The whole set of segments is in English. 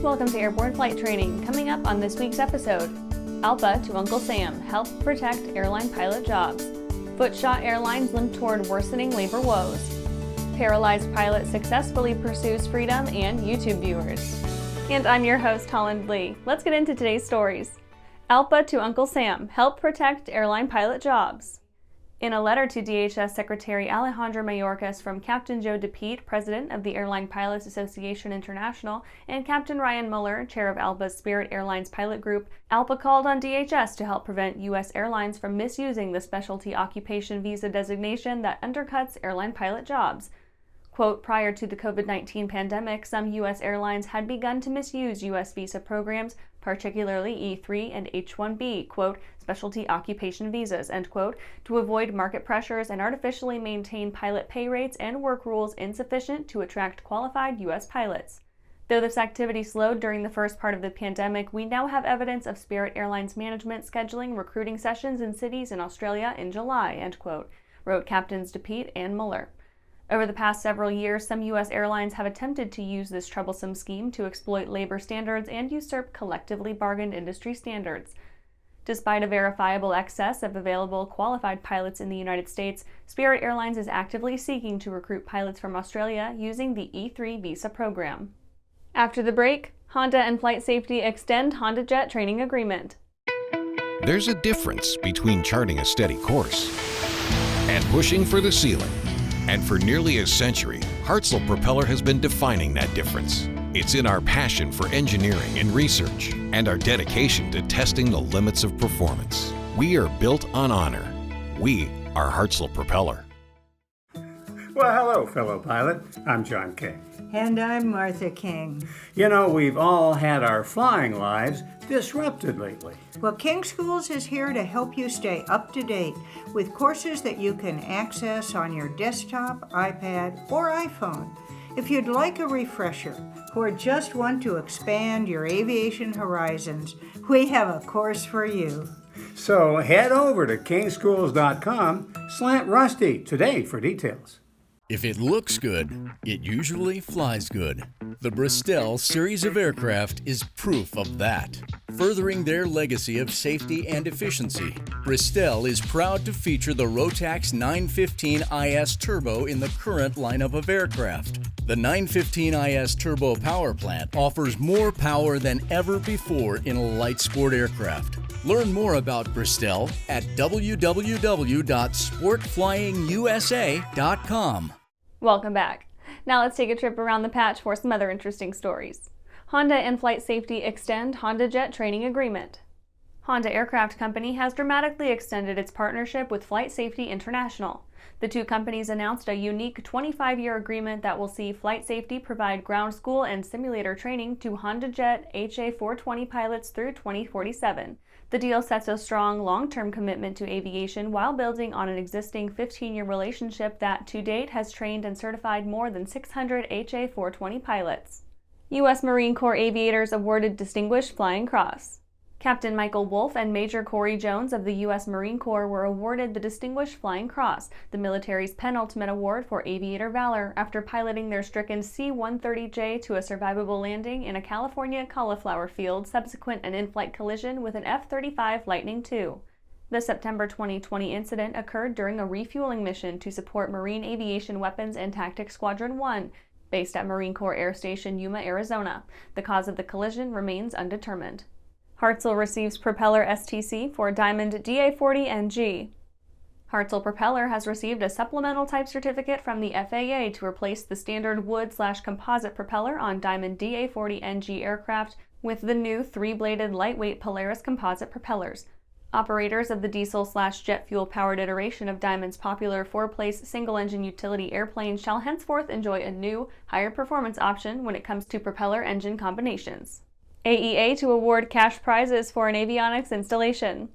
Welcome to Airborne Flight Training. Coming up on this week's episode, ALPA to Uncle Sam, help protect airline pilot jobs. Footshot airlines limp toward worsening labor woes. Paralyzed pilot successfully pursues freedom and YouTube viewers. And I'm your host, Holland Lee. Let's get into today's stories. ALPA to Uncle Sam, help protect airline pilot jobs. In a letter to DHS Secretary Alejandro Mayorkas from Captain Joe DePete, president of the Airline Pilots Association International, and Captain Ryan Muller, chair of ALPA's Spirit Airlines pilot group, ALPA called on DHS to help prevent U.S. airlines from misusing the specialty occupation visa designation that undercuts airline pilot jobs. Quote, prior to the COVID-19 pandemic, some U.S. airlines had begun to misuse U.S. visa programs, particularly E3 and H-1B, quote, specialty occupation visas, end quote, to avoid market pressures and artificially maintain pilot pay rates and work rules insufficient to attract qualified U.S. pilots. Though this activity slowed during the first part of the pandemic, we now have evidence of Spirit Airlines management scheduling recruiting sessions in cities in Australia in July, end quote, wrote Captains DePete and Muller. Over the past several years, some U.S. airlines have attempted to use this troublesome scheme to exploit labor standards and usurp collectively bargained industry standards. Despite a verifiable excess of available qualified pilots in the United States, Spirit Airlines is actively seeking to recruit pilots from Australia using the E3 visa program. After the break, Honda and FlightSafety extend HondaJet training agreement. There's a difference between charting a steady course and pushing for the ceiling. And for nearly a century, Hartzel Propeller has been defining that difference. It's in our passion for engineering and research and our dedication to testing the limits of performance. We are built on honor. We are Hartzel Propeller. Well, hello, fellow pilot. I'm John King. And I'm Martha King. You know, we've all had our flying lives disrupted lately. Well, King Schools is here to help you stay up to date with courses that you can access on your desktop, iPad, or iPhone. If you'd like a refresher or just want to expand your aviation horizons, we have a course for you. So head over to kingschools.com/rusty today for details. If it looks good, it usually flies good. The Bristol series of aircraft is proof of that. Furthering their legacy of safety and efficiency, Bristol is proud to feature the Rotax 915 IS Turbo in the current lineup of aircraft. The 915 IS Turbo power plant offers more power than ever before in a light sport aircraft. Learn more about Bristol at www.sportflyingusa.com. Welcome back. Now let's take a trip around the patch for some other interesting stories. Honda and FlightSafety extend HondaJet training agreement. Honda Aircraft Company has dramatically extended its partnership with FlightSafety International. The two companies announced a unique 25-year agreement that will see FlightSafety provide ground school and simulator training to HondaJet HA420 pilots through 2047. The deal sets a strong, long-term commitment to aviation while building on an existing 15-year relationship that, to date, has trained and certified more than 600 HA420 pilots. U.S. Marine Corps aviators awarded Distinguished Flying Cross. Captain Michael Wolf and Major Corey Jones of the U.S. Marine Corps were awarded the Distinguished Flying Cross, the military's penultimate award for aviator valor, after piloting their stricken C-130J to a survivable landing in a California cauliflower field subsequent an in-flight collision with an F-35 Lightning II. The September 2020 incident occurred during a refueling mission to support Marine Aviation Weapons and Tactics Squadron 1, based at Marine Corps Air Station Yuma, Arizona. The cause of the collision remains undetermined. Hartzel receives propeller STC for Diamond DA40NG. Hartzel Propeller has received a supplemental type certificate from the FAA to replace the standard wood/composite propeller on Diamond DA40NG aircraft with the new 3-bladed lightweight Polaris composite propellers. Operators of the diesel/jet fuel-powered iteration of Diamond's popular 4-place single-engine utility airplane shall henceforth enjoy a new, higher performance option when it comes to propeller engine combinations. AEA to award cash prizes for an avionics installation.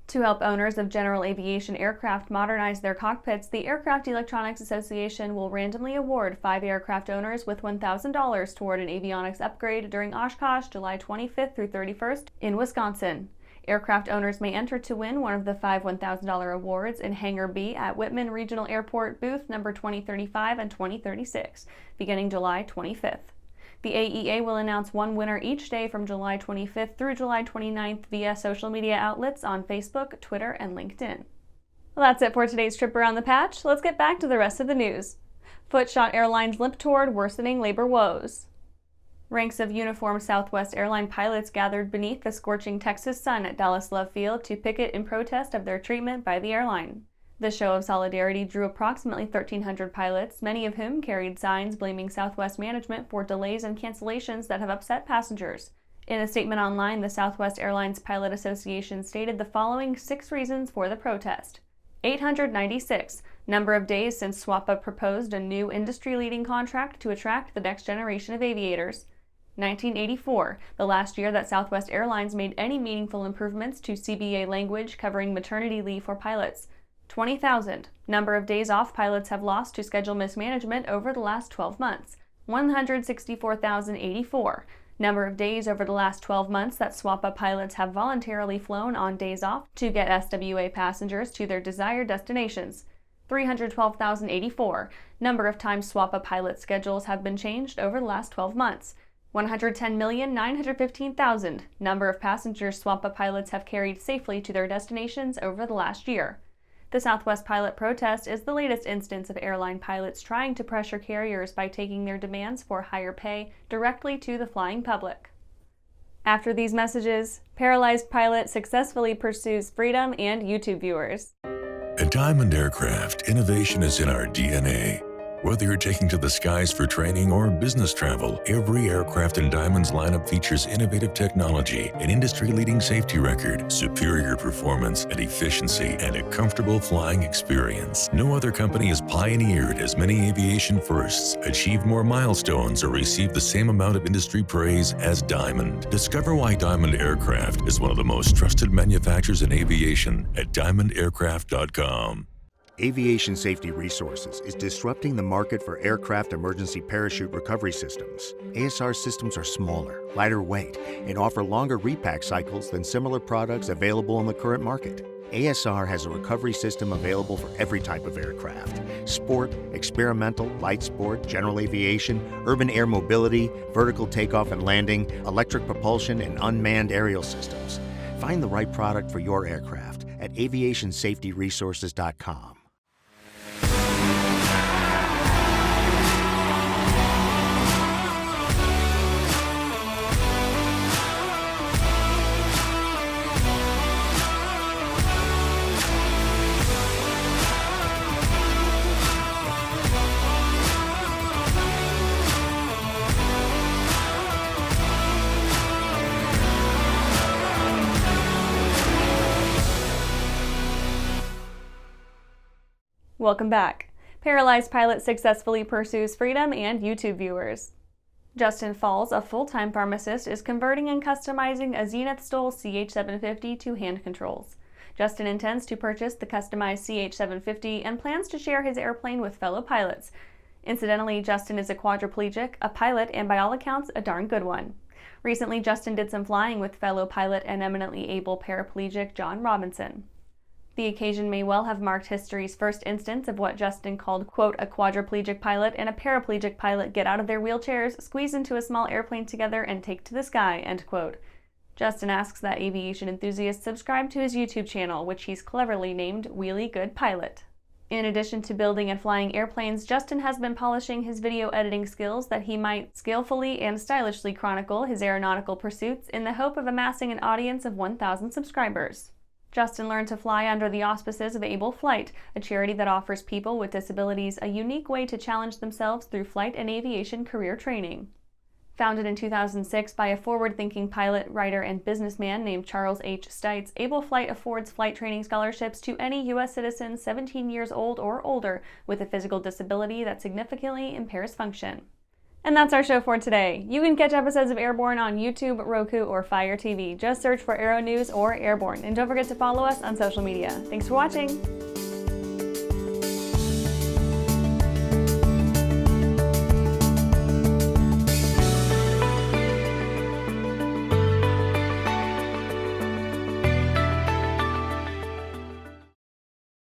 To help owners of general aviation aircraft modernize their cockpits, the Aircraft Electronics Association will randomly award 5 aircraft owners with $1,000 toward an avionics upgrade during Oshkosh, July 25th through 31st in Wisconsin. Aircraft owners may enter to win one of the 5 $1,000 awards in Hangar B at Whitman Regional Airport booth number 2035 and 2036, beginning July 25th. The AEA will announce one winner each day from July 25th through July 29th via social media outlets on Facebook, Twitter, and LinkedIn. Well, that's it for today's trip around the patch. Let's get back to the rest of the news. Footshot Airlines limp toward worsening labor woes. Ranks of uniformed Southwest Airlines pilots gathered beneath the scorching Texas sun at Dallas Love Field to picket in protest of their treatment by the airline. The show of solidarity drew approximately 1,300 pilots, many of whom carried signs blaming Southwest management for delays and cancellations that have upset passengers. In a statement online, the Southwest Airlines Pilot Association stated the following 6 reasons for the protest. 896, number of days since SWAPA proposed a new industry-leading contract to attract the next generation of aviators. 1984, the last year that Southwest Airlines made any meaningful improvements to CBA language covering maternity leave for pilots. 20,000, number of days off pilots have lost to schedule mismanagement over the last 12 months. 164,084, number of days over the last 12 months that SWAPA pilots have voluntarily flown on days off to get SWA passengers to their desired destinations. 312,084, number of times SWAPA pilot schedules have been changed over the last 12 months. 110,915,000, number of passengers SWAPA pilots have carried safely to their destinations over the last year. The Southwest pilot protest is the latest instance of airline pilots trying to pressure carriers by taking their demands for higher pay directly to the flying public. After these messages, paralyzed pilot successfully pursues freedom and YouTube viewers. At Diamond Aircraft, innovation is in our DNA. Whether you're taking to the skies for training or business travel, every aircraft in Diamond's lineup features innovative technology, an industry-leading safety record, superior performance and efficiency, and a comfortable flying experience. No other company has pioneered as many aviation firsts, achieved more milestones, or received the same amount of industry praise as Diamond. Discover why Diamond Aircraft is one of the most trusted manufacturers in aviation at diamondaircraft.com. Aviation Safety Resources is disrupting the market for aircraft emergency parachute recovery systems. ASR systems are smaller, lighter weight, and offer longer repack cycles than similar products available in the current market. ASR has a recovery system available for every type of aircraft: sport, experimental, light sport, general aviation, urban air mobility, vertical takeoff and landing, electric propulsion, and unmanned aerial systems. Find the right product for your aircraft at aviationsafetyresources.com. Welcome back. Paralyzed pilot successfully pursues freedom and YouTube viewers. Justin Falls, a full-time pharmacist, is converting and customizing a Zenith Stol CH-750 to hand controls. Justin intends to purchase the customized CH-750 and plans to share his airplane with fellow pilots. Incidentally, Justin is a quadriplegic, a pilot, and by all accounts, a darn good one. Recently, Justin did some flying with fellow pilot and eminently able paraplegic John Robinson. The occasion may well have marked history's first instance of what Justin called, quote, a quadriplegic pilot and a paraplegic pilot get out of their wheelchairs, squeeze into a small airplane together, and take to the sky, end quote. Justin asks that aviation enthusiasts subscribe to his YouTube channel, which he's cleverly named Wheelie Good Pilot. In addition to building and flying airplanes, Justin has been polishing his video editing skills that he might skillfully and stylishly chronicle his aeronautical pursuits in the hope of amassing an audience of 1,000 subscribers. Justin learned to fly under the auspices of Able-Flight, a charity that offers people with disabilities a unique way to challenge themselves through flight and aviation career training. Founded in 2006 by a forward-thinking pilot, writer, and businessman named Charles H. Stites, Able-Flight affords flight training scholarships to any U.S. citizen 17 years old or older with a physical disability that significantly impairs function. And that's our show for today. You can catch episodes of Airborne on YouTube, Roku, or Fire TV. Just search for Aero-News or Airborne. And don't forget to follow us on social media. Thanks for watching!